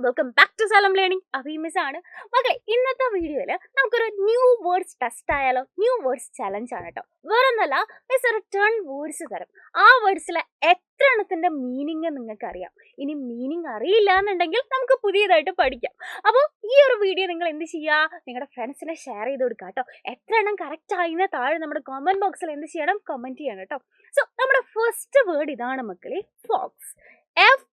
Welcome back to Salam learning. അഭിമിസ് ആണ് മക്കളെ. ഇന്നത്തെ വീഡിയോയിൽ നമുക്കൊരു ന്യൂ വേർഡ്സ് ടെസ്റ്റ് ആയാലോ? ന്യൂ വേർഡ്സ് ചലഞ്ച് ആണ് കേട്ടോ. വേറൊന്നല്ല, മിസ് ഒരു 10 വേർഡ്സ് തരും. ആ വേർഡ്സിലെ എത്ര എണ്ണത്തിന്റെ മീനിങ് നിങ്ങൾക്ക് അറിയാം. ഇനി മീനിങ് അറിയില്ല എന്നുണ്ടെങ്കിൽ നമുക്ക് പുതിയതായിട്ട് പഠിക്കാം. അപ്പോൾ ഈ ഒരു വീഡിയോ നിങ്ങൾ എന്ത് ചെയ്യുക, നിങ്ങളുടെ ഫ്രണ്ട്സിനെ ഷെയർ ചെയ്ത് കൊടുക്കുക കേട്ടോ. എത്ര എണ്ണം കറക്റ്റ് ആയിന്ന് താഴെ നമ്മുടെ കമന്റ് ബോക്സിൽ എന്ത് ചെയ്യണം, കമന്റ് ചെയ്യണം കേട്ടോ. സോ നമ്മുടെ ഫസ്റ്റ് വേർഡ് ഇതാണ് മക്കളെ, ഫോക്സ്.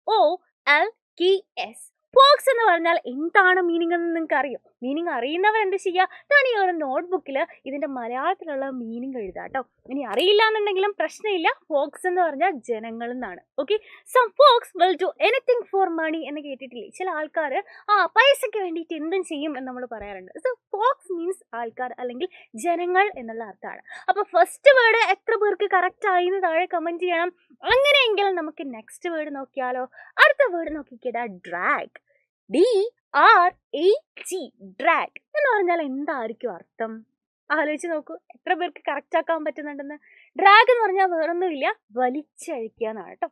FOLKS. ഫോക്സ് എന്ന് പറഞ്ഞാൽ എന്താണ് മീനിങ് എന്ന് നിങ്ങൾക്ക് അറിയോ? മീനിങ് അറിയുന്നവർ എന്ത് ചെയ്യുക, ഞാൻ ഈ ഒരു നോട്ട്ബുക്കിൽ ഇതിന്റെ മലയാളത്തിലുള്ള മീനിങ് എഴുതാം കേട്ടോ. ഇനി അറിയില്ല എന്നുണ്ടെങ്കിലും പ്രശ്നമില്ല. ഫോക്സ് എന്ന് പറഞ്ഞാൽ ജനങ്ങൾ എന്നാണ്. Okay, some folks will do anything for money എന്ന് കേട്ടിട്ടില്ലേ? ചില ആൾക്കാർ പൈസയ്ക്ക് വേണ്ടിയിട്ട് എന്തും ചെയ്യും എന്ന് നമ്മൾ പറയാറുണ്ട്. സോ ഫോക്സ് മീൻസ് ആൾക്കാർ അല്ലെങ്കിൽ ജനങ്ങൾ എന്നുള്ള അർത്ഥമാണ്. അപ്പൊ ഫസ്റ്റ് വേർഡ് എത്ര പേർക്ക് കറക്റ്റ് ആയി എന്ന് താഴെ കമന്റ് ചെയ്യണം. അങ്ങനെയെങ്കിൽ നമുക്ക് നെക്സ്റ്റ് വേർഡ് നോക്കിയാലോ? അടുത്ത വേർഡ് നോക്കിക്കേടാ, ഡ്രാഗ്. DRAG, ഡ്രാഗ് എന്ന് പറഞ്ഞാൽ എന്തായിരിക്കും അർത്ഥം? ആലോചിച്ച് നോക്കൂ, എത്ര പേർക്ക് കറക്റ്റ് ആക്കാൻ പറ്റുന്നുണ്ടെന്ന്. ഡ്രാഗ് എന്ന് പറഞ്ഞാൽ വേറൊന്നുമില്ല, വലിച്ചഴിക്കുക എന്നാണ് കേട്ടോ.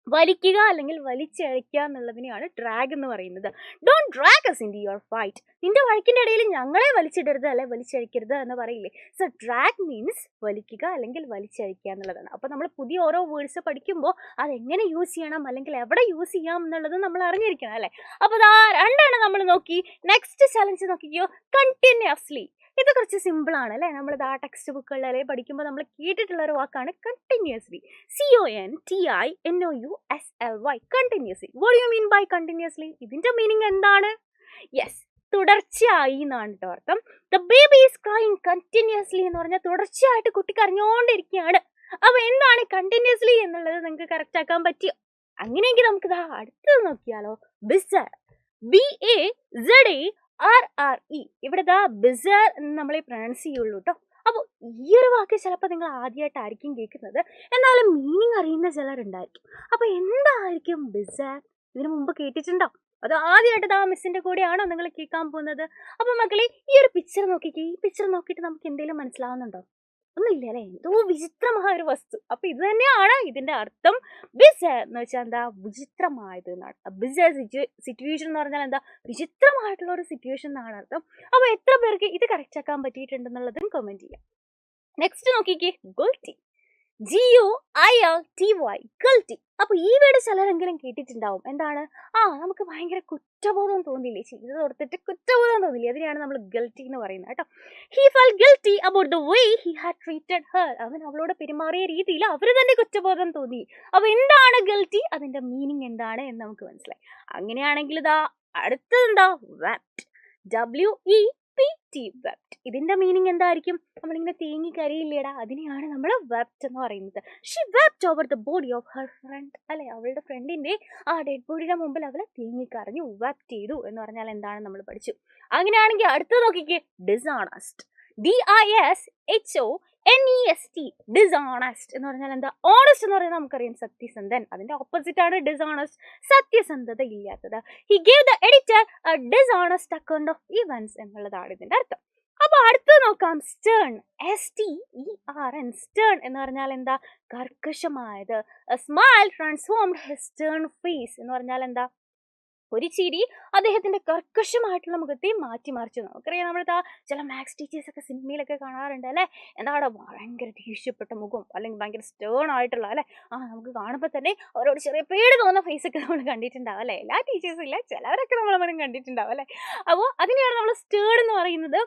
വലിക്കുക അല്ലെങ്കിൽ വലിച്ചഴിക്കുക എന്നുള്ളതിനെയാണ് ഡ്രാഗ് എന്ന് പറയുന്നത്. Don't drag us into your fight. നിന്റെ വഴക്കിന്റെ ഇടയിൽ ഞങ്ങളെ വലിച്ചിടരുത് അല്ലെ വലിച്ചഴിക്കരുത് എന്ന് പറയില്ലേ? സോ ഡ്രാഗ് മീൻസ് വലിക്കുക അല്ലെങ്കിൽ വലിച്ചഴിക്കുക എന്നുള്ളതാണ്. അപ്പൊ നമ്മൾ പുതിയ ഓരോ വേർഡ്സ് പഠിക്കുമ്പോൾ അതെങ്ങനെ യൂസ് ചെയ്യണം അല്ലെങ്കിൽ എവിടെ യൂസ് ചെയ്യാം എന്നുള്ളത് നമ്മൾ അറിഞ്ഞിരിക്കണം അല്ലെ. അപ്പൊ രണ്ടെണ്ണം നമ്മൾ നോക്കി. നെക്സ്റ്റ് ചലഞ്ച് നോക്കിക്കോ, കണ്ടിന്യൂസ്ലി. ഇത് കുറച്ച് സിമ്പിൾ ആണ് അല്ലെ. നമ്മളിത് ആ ടെക്സ്റ്റ് ബുക്കുകളിലെ പഠിക്കുമ്പോൾ നമ്മൾ കേട്ടിട്ടുള്ള ഒരു വാക്കാണ് continuously. CONTINOUSLY, continuously. What you mean by continuously? ഇതിന്റെ മീനിങ് എന്താണ്? യെസ്, തുടർച്ചയായി എന്നാണ് കേട്ടോ അർത്ഥം. The baby is crying continuously എന്ന് പറഞ്ഞാൽ തുടർച്ചയായിട്ട് കുട്ടി കരഞ്ഞോണ്ടിരിക്കുകയാണ്. അപ്പൊ എന്താണ് കണ്ടിന്യൂസ്ലി എന്നുള്ളത് നിങ്ങൾക്ക് കറക്റ്റ് ആക്കാൻ പറ്റിയോ? അങ്ങനെയെങ്കിൽ നമുക്ക് അടുത്തത് നോക്കിയാലോ, ബിസർ. BAZARRE. ഇവിടെ ബിസർ എന്ന് നമ്മളെ പ്രൊനൗൺസ് ചെയ്യുള്ളൂ കേട്ടോ. അപ്പോൾ ഈ ഒരു വാക്ക് ചിലപ്പോൾ നിങ്ങൾ ആദ്യമായിട്ടായിരിക്കും കേൾക്കുന്നത്, എന്നാലും മീനിങ് അറിയുന്ന ചിലരുണ്ടായിരിക്കും. അപ്പൊ എന്തായിരിക്കും ബിസർ? ഇതിനു മുമ്പ് കേട്ടിട്ടുണ്ടോ? അത് ആദ്യമായിട്ട് മിസ്സിന്റെ കൂടെയാണോ നിങ്ങൾ കേൾക്കാൻ പോകുന്നത്? അപ്പൊ മക്കളെ, ഈ ഒരു പിക്ചർ നോക്കിക്കേ. ഈ പിക്ചർ നോക്കിയിട്ട് നമുക്ക് എന്തെങ്കിലും മനസ്സിലാവുന്നുണ്ടോ? ഒന്നുമില്ല അല്ലെ, എന്തോ വിചിത്രമായ ഒരു വസ്തു. അപ്പൊ ഇത് തന്നെയാണ് ഇതിന്റെ അർത്ഥം. ബിസർ എന്ന് വെച്ചാൽ എന്താ, വിചിത്രമായത് എന്നാണ്. ബിസർ സിറ്റുവേഷൻ എന്ന് പറഞ്ഞാൽ എന്താ, വിചിത്രമായിട്ടുള്ള ഒരു സിറ്റുവേഷൻ എന്നാണ് അർത്ഥം. അപ്പൊ എത്ര പേർക്ക് ഇത് കറക്റ്റ് ആക്കാൻ പറ്റിയിട്ടുണ്ടെന്നുള്ളതും കമന്റ് ചെയ്യാം. നെക്സ്റ്റ് നോക്കിക്കേ, ഗുൽറ്റി. GUILTY, guilty. അപ്പൊ ഈ വേർഡ് ചിലരെങ്കിലും കേട്ടിട്ടുണ്ടാവും. എന്താണ്? നമുക്ക് ഭയങ്കര കുറ്റബോധം തോന്നില്ലേ, ചെയ്ത് കൊടുത്തിട്ട് കുറ്റബോധം തോന്നില്ലേ, അതിനെയാണ് നമ്മൾ ഗിൽറ്റി എന്ന് പറയുന്നത് കേട്ടോ. He felt guilty about the way he had treated Har. അവൻ അവളോട് പെരുമാറിയ രീതിയിൽ അവര് തന്നെ കുറ്റബോധം തോന്നി. അപ്പൊ എന്താണ് ഗിൽറ്റി? അതിന്റെ മീനിങ് എന്താണ് എന്ന് നമുക്ക് മനസ്സിലായി. അങ്ങനെയാണെങ്കിൽ അടുത്തത് എന്താ, വെപ്റ്റ്. WEPT, wept. ഇതിന്റെ മീനിങ് എന്തായിരിക്കും? നമ്മളിങ്ങനെ തേങ്ങി കരയില്ലേടാ, അതിനെയാണ് നമ്മൾ വെപ്റ്റ് എന്ന് പറയുന്നത്. She wept over the body of her friend അല്ലെ, അവളുടെ ഫ്രണ്ടിന്റെ ഡെഡ് ബോഡിയുടെ മുമ്പിൽ അവളെ തേങ്ങി കരഞ്ഞു, വെപ്റ്റ് ചെയ്തു എന്ന് പറഞ്ഞാൽ എന്താണ് നമ്മൾ പഠിച്ചു. അങ്ങനെയാണെങ്കിൽ അടുത്ത് നോക്കിക്കേ, ഡിസോണസ്റ്റ്. DISHONEST, ഡിസോണസ്റ്റ് എന്ന് പറഞ്ഞാൽ എന്താ? ഓണസ്റ്റ് എന്ന് പറഞ്ഞാൽ നമുക്കറിയാം സത്യസന്ധൻ. അതിന്റെ ഓപ്പോസിറ്റ് ആണ് ഡിസോണസ്റ്റ്, സത്യസന്ധത ഇല്ലാത്തത്. He gave the editor A dishonest account of events എന്നുള്ളതാണ് ഇതിന്റെ അർത്ഥം. അപ്പൊ അടുത്ത് നോക്കാം, സ്റ്റേൺ. STERN, സ്റ്റേൺ എന്ന് പറഞ്ഞാൽ എന്താ? കർക്കശമായത്. Smile transformed his stern face എന്ന് പറഞ്ഞാൽ എന്താ? ഒരു ചിരി അദ്ദേഹത്തിന്റെ കർക്കശമായിട്ടുള്ള മുഖത്തെ മാറ്റിമറിച്ചു. നമുക്കറിയാം, നമ്മുടെ ചില മാത്സ് ടീച്ചേഴ്സ് ഒക്കെ സിനിമയിലൊക്കെ കാണാറുണ്ട് അല്ലെ. എന്താണ്? ഭയങ്കര ദേഷ്യപ്പെട്ട മുഖം അല്ലെങ്കിൽ ഭയങ്കര സ്റ്റേൺ ആയിട്ടുള്ള അല്ലെ. നമുക്ക് കാണുമ്പോൾ തന്നെ അവരോട് ചെറിയ പേടി തോന്നുന്ന ഫേസ് ഒക്കെ നമ്മൾ കണ്ടിട്ടുണ്ടാവും അല്ലെ. എല്ലാ ടീച്ചേഴ്സും ഇല്ല, ചിലവരൊക്കെ നമ്മൾ കണ്ടിട്ടുണ്ടാവും അല്ലെ. അപ്പോൾ അതിനെയാണ് നമ്മൾ സ്റ്റേൺ എന്ന് പറയുന്നത്.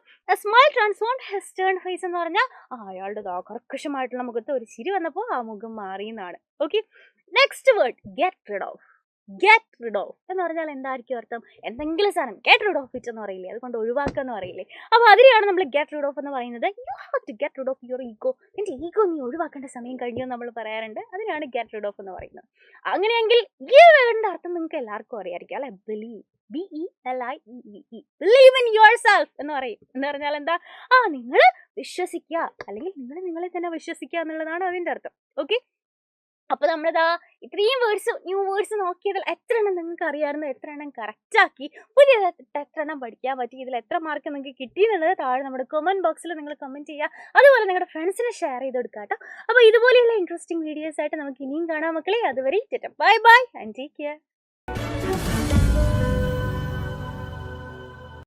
Smile transformed his stern face എന്ന് പറഞ്ഞാൽ അയാളുടെ കർക്കശമായിട്ടുള്ള മുഖത്ത് ഒരു ചിരി വന്നപ്പോൾ ആ മുഖം മാറി എന്നാണ്. Okay, next word, get rid of. Get rid of എന്ന് പറഞ്ഞാൽ എന്തായിരിക്കും അർത്ഥം? എന്തെങ്കിലും സാധനം ഗെറ്റ് റിഡ് ഓഫ് ഇറ്റ് എന്ന് പറയില്ലേ, അതുകൊണ്ട് ഒഴിവാക്കുക എന്ന് പറയില്ലേ. അപ്പൊ അതിനെയാണ് നമ്മൾ ഗെറ്റ് റിഡ് ഓഫ് എന്ന് പറയുന്നത്. You have to get rid of your ego. നിന്റെ ഈഗോ നീ ഒഴിവാക്കേണ്ട സമയം കഴിഞ്ഞു നമ്മൾ പറയാറുണ്ട്. അതിനാണ് ഗെറ്റ് റിഡ് ഓഫ് എന്ന് പറയുന്നത്. അങ്ങനെയെങ്കിൽ ഈ വേർഡിന്റെ അർത്ഥം നിങ്ങൾക്ക് എല്ലാവർക്കും അറിയായിരിക്കും അല്ലെ. Believe. BELIEVE, believe in your self എന്ന് പറയും. എന്ന് പറഞ്ഞാൽ എന്താ? നിങ്ങൾ വിശ്വസിക്കുക അല്ലെങ്കിൽ നിങ്ങൾ നിങ്ങളെ തന്നെ വിശ്വസിക്കുക എന്നുള്ളതാണ് അതിന്റെ അർത്ഥം. ഓക്കെ, അപ്പൊ നമ്മളിതാ ഇത്രയും ന്യൂ വേർഡ്സ് നോക്കിയതിൽ എത്ര എണ്ണം നിങ്ങൾക്ക് അറിയാമായിരുന്നു, എത്ര എണ്ണം കറക്റ്റ് ആക്കി, പുതിയതായിട്ട് എത്ര എണ്ണം പഠിക്കാൻ പറ്റി, ഇതിൽ എത്ര മാർക്ക് നിങ്ങൾക്ക് കിട്ടിയെന്നുള്ളത് താഴെ നമ്മുടെ കമന്റ് ബോക്സിൽ നിങ്ങൾ കമന്റ് ചെയ്യുക. അതുപോലെ നിങ്ങളുടെ ഫ്രണ്ട്സിനെ ഷെയർ ചെയ്ത് കൊടുക്കുക കേട്ടോ. അപ്പൊ ഇതുപോലെയുള്ള ഇൻട്രസ്റ്റിംഗ് വീഡിയോസ് ആയിട്ട് നമുക്ക് ഇനിയും കാണാം മക്കളെ. അതുവരെ bye bye and take care.